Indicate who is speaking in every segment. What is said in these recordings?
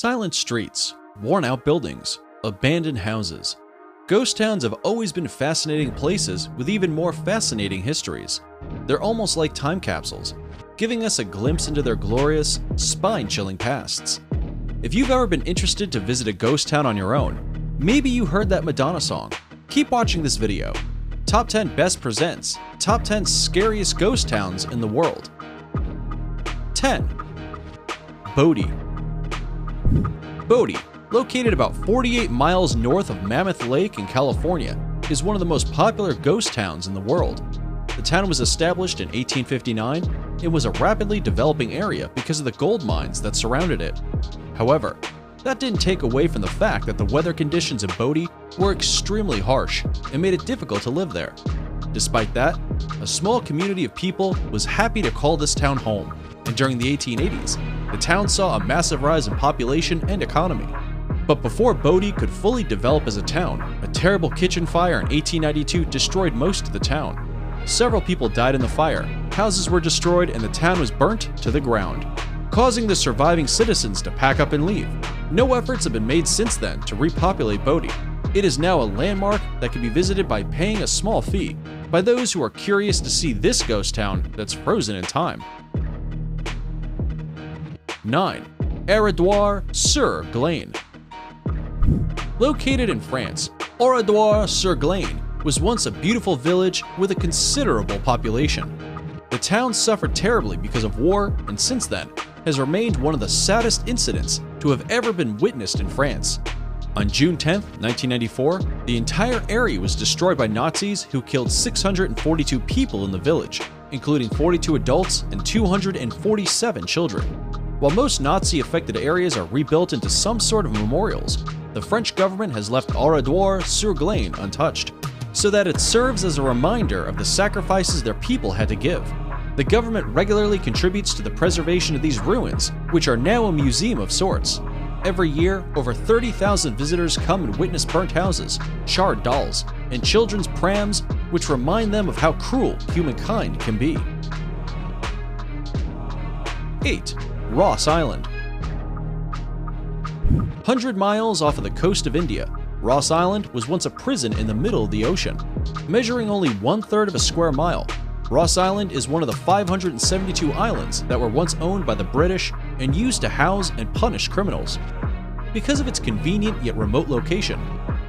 Speaker 1: Silent streets, worn-out buildings, abandoned houses. Ghost towns have always been fascinating places with even more fascinating histories. They're almost like time capsules, giving us a glimpse into their glorious, spine-chilling pasts. If you've ever been interested to visit a ghost town on your own, maybe you heard that Madonna song. Keep watching this video. Top 10 Best presents Top 10 Scariest Ghost Towns in the World. 10. Bodie. Bodie, located about 48 miles north of Mammoth Lake in California, is one of the most popular ghost towns in the world. The town was established in 1859 and was a rapidly developing area because of the gold mines that surrounded it. However, that didn't take away from the fact that the weather conditions in Bodie were extremely harsh and made it difficult to live there. Despite that, a small community of people was happy to call this town home, and during the 1880s, the town saw a massive rise in population and economy. But before Bodie could fully develop as a town, a terrible kitchen fire in 1892 destroyed most of the town. Several people died in the fire, houses were destroyed, and the town was burnt to the ground, causing the surviving citizens to pack up and leave. No efforts have been made since then to repopulate Bodie. It is now a landmark that can be visited by paying a small fee by those who are curious to see this ghost town that's frozen in time. 9. Oradour-sur-Glane. Located in France, Oradour-sur-Glane was once a beautiful village with a considerable population. The town suffered terribly because of war, and since then has remained one of the saddest incidents to have ever been witnessed in France. On June 10, 1994, the entire area was destroyed by Nazis who killed 642 people in the village, including 42 adults and 247 children. While most Nazi-affected areas are rebuilt into some sort of memorials, the French government has left Oradour-sur-Glane untouched, so that it serves as a reminder of the sacrifices their people had to give. The government regularly contributes to the preservation of these ruins, which are now a museum of sorts. Every year, over 30,000 visitors come and witness burnt houses, charred dolls, and children's prams, which remind them of how cruel humankind can be. 8. Ross Island. 100 miles off of the coast of India, Ross Island was once a prison in the middle of the ocean. Measuring only 1/3 of a square mile, Ross Island is one of the 572 islands that were once owned by the British and used to house and punish criminals. Because of its convenient yet remote location,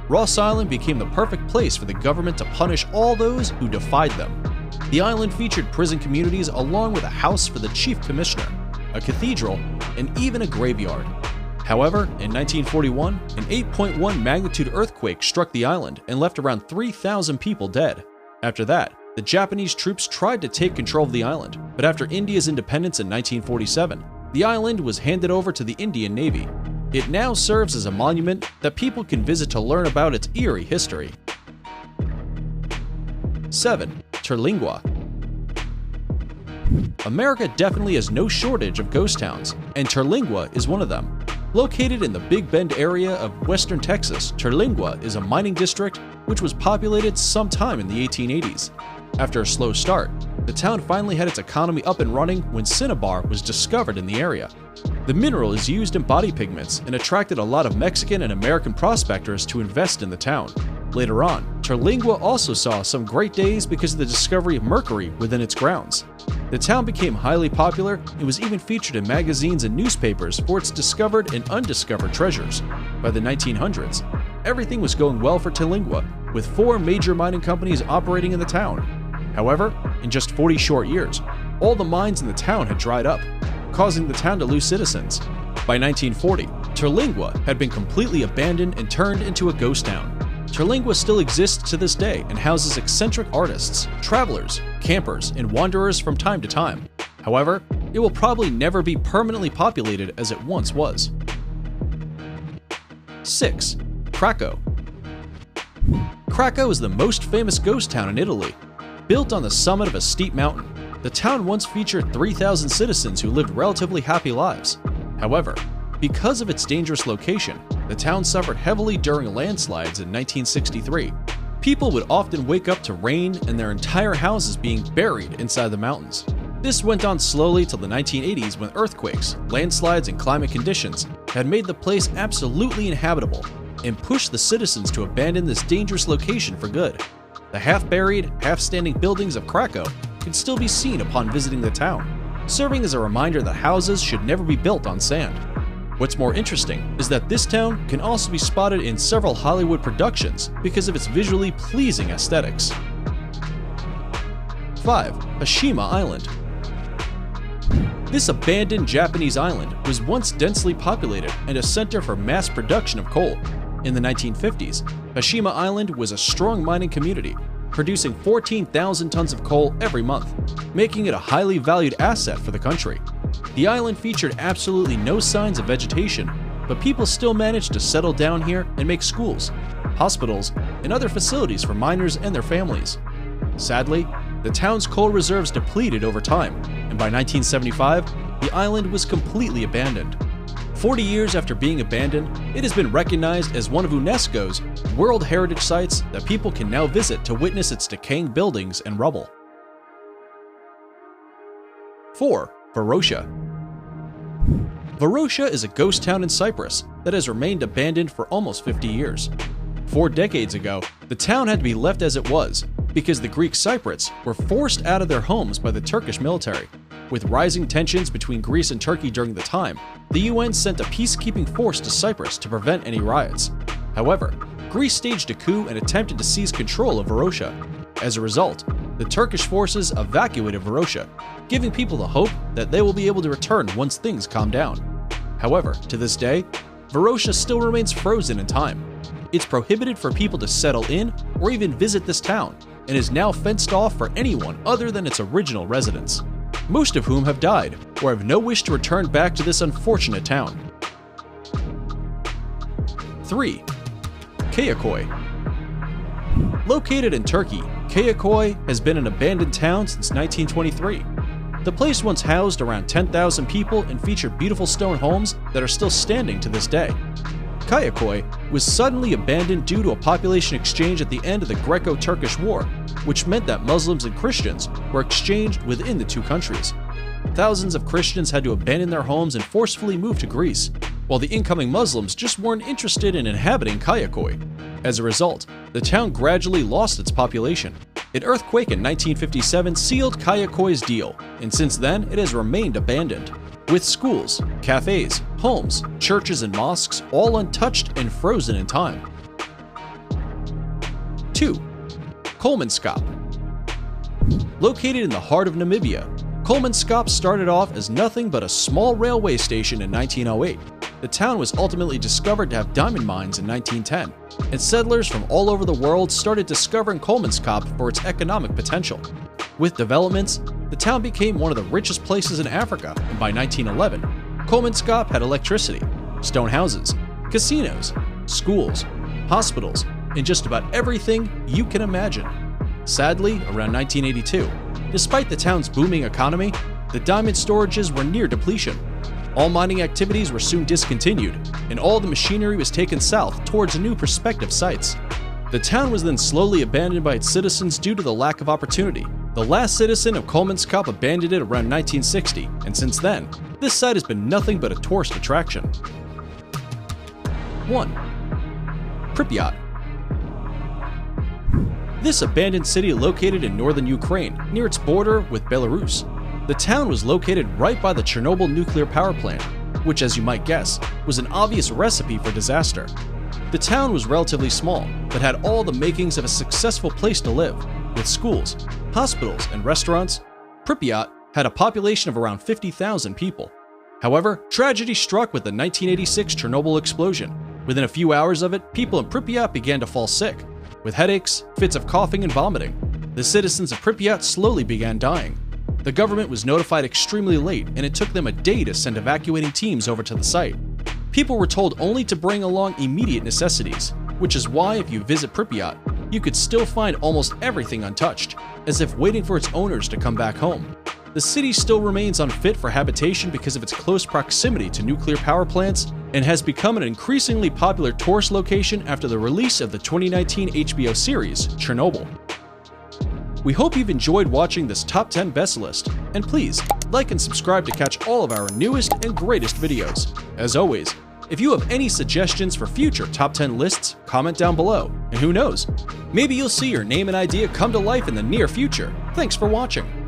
Speaker 1: Ross Island became the perfect place for the government to punish all those who defied them. The island featured prison communities along with a house for the chief commissioner, a cathedral, and even a graveyard. However, in 1941, an 8.1 magnitude earthquake struck the island and left around 3,000 people dead. After that, the Japanese troops tried to take control of the island, but after India's independence in 1947, the island was handed over to the Indian Navy. It now serves as a monument that people can visit to learn about its eerie history. 7. Terlingua. America definitely has no shortage of ghost towns, and Terlingua is one of them. Located in the Big Bend area of western Texas, Terlingua is a mining district which was populated sometime in the 1880s. After a slow start, the town finally had its economy up and running when cinnabar was discovered in the area. The mineral is used in body pigments and attracted a lot of Mexican and American prospectors to invest in the town. Later on, Terlingua also saw some great days because of the discovery of mercury within its grounds. The town became highly popular and was even featured in magazines and newspapers for its discovered and undiscovered treasures. By the 1900s, everything was going well for Terlingua, with 4 major mining companies operating in the town. However, in just 40 short years, all the mines in the town had dried up, causing the town to lose citizens. By 1940, Terlingua had been completely abandoned and turned into a ghost town. Terlingua still exists to this day and houses eccentric artists, travelers, campers, and wanderers from time to time. However, it will probably never be permanently populated as it once was. 6. Krakow. Krakow is the most famous ghost town in Italy. Built on the summit of a steep mountain, the town once featured 3,000 citizens who lived relatively happy lives. However, because of its dangerous location, the town suffered heavily during landslides in 1963. People would often wake up to rain and their entire houses being buried inside the mountains. This went on slowly till the 1980s when earthquakes, landslides, and climate conditions had made the place absolutely inhabitable and pushed the citizens to abandon this dangerous location for good. The half-buried, half-standing buildings of Krakow can still be seen upon visiting the town, serving as a reminder that houses should never be built on sand. What's more interesting is that this town can also be spotted in several Hollywood productions because of its visually pleasing aesthetics. 5. Hashima Island. This abandoned Japanese island was once densely populated and a center for mass production of coal. In the 1950s, Hashima Island was a strong mining community, producing 14,000 tons of coal every month, making it a highly valued asset for the country. The island featured absolutely no signs of vegetation, but people still managed to settle down here and make schools, hospitals, and other facilities for miners and their families. Sadly, the town's coal reserves depleted over time, and by 1975, the island was completely abandoned. 40 years after being abandoned, it has been recognized as one of UNESCO's World Heritage Sites that people can now visit to witness its decaying buildings and rubble. 4. Varosha. Varosha is a ghost town in Cyprus that has remained abandoned for almost 50 years. 4 decades ago, the town had to be left as it was because the Greek Cypriots were forced out of their homes by the Turkish military. With rising tensions between Greece and Turkey during the time, the UN sent a peacekeeping force to Cyprus to prevent any riots. However, Greece staged a coup and attempted to seize control of Varosha. As a result, the Turkish forces evacuated Varosha, giving people the hope that they will be able to return once things calm down. However, to this day, Varosha still remains frozen in time. It's prohibited for people to settle in or even visit this town, and is now fenced off for anyone other than its original residents, most of whom have died or have no wish to return back to this unfortunate town. 3. Kayaköy. Located in Turkey, Kayaköy has been an abandoned town since 1923. The place once housed around 10,000 people and featured beautiful stone homes that are still standing to this day. Kayaköy was suddenly abandoned due to a population exchange at the end of the Greco-Turkish War, which meant that Muslims and Christians were exchanged within the two countries. Thousands of Christians had to abandon their homes and forcefully move to Greece, while the incoming Muslims just weren't interested in inhabiting Kayaköy. As a result, the town gradually lost its population. An earthquake in 1957 sealed Kayaköy's deal, and since then it has remained abandoned, with schools, cafes, homes, churches, and mosques all untouched and frozen in time. 2. Kolmanskap. Located in the heart of Namibia, Kolmanskap started off as nothing but a small railway station in 1908. The town was ultimately discovered to have diamond mines in 1910, and settlers from all over the world started discovering Kolmanskap for its economic potential. With developments, the town became one of the richest places in Africa, and by 1911, Kolmanskap had electricity, stone houses, casinos, schools, hospitals, and just about everything you can imagine. Sadly, around 1982, despite the town's booming economy, the diamond storages were near depletion. All mining activities were soon discontinued, and all the machinery was taken south towards new prospective sites. The town was then slowly abandoned by its citizens due to the lack of opportunity. The last citizen of Kolmanskap abandoned it around 1960, and since then, this site has been nothing but a tourist attraction. 1. Pripyat. This abandoned city located in northern Ukraine, near its border with Belarus. The town was located right by the Chernobyl nuclear power plant, which, as you might guess, was an obvious recipe for disaster. The town was relatively small, but had all the makings of a successful place to live, with schools, hospitals, and restaurants. Pripyat had a population of around 50,000 people. However, tragedy struck with the 1986 Chernobyl explosion. Within a few hours of it, people in Pripyat began to fall sick, with headaches, fits of coughing, and vomiting. The citizens of Pripyat slowly began dying. The government was notified extremely late, and it took them a day to send evacuating teams over to the site. People were told only to bring along immediate necessities, which is why if you visit Pripyat, you could still find almost everything untouched, as if waiting for its owners to come back home. The city still remains unfit for habitation because of its close proximity to nuclear power plants, and has become an increasingly popular tourist location after the release of the 2019 HBO series, Chernobyl. We hope you've enjoyed watching this top 10 best list, and please like and subscribe to catch all of our newest and greatest videos. As always, If you have any suggestions for future top 10 lists, comment down below. And who knows, maybe you'll see your name and idea come to life in the near future. Thanks for watching.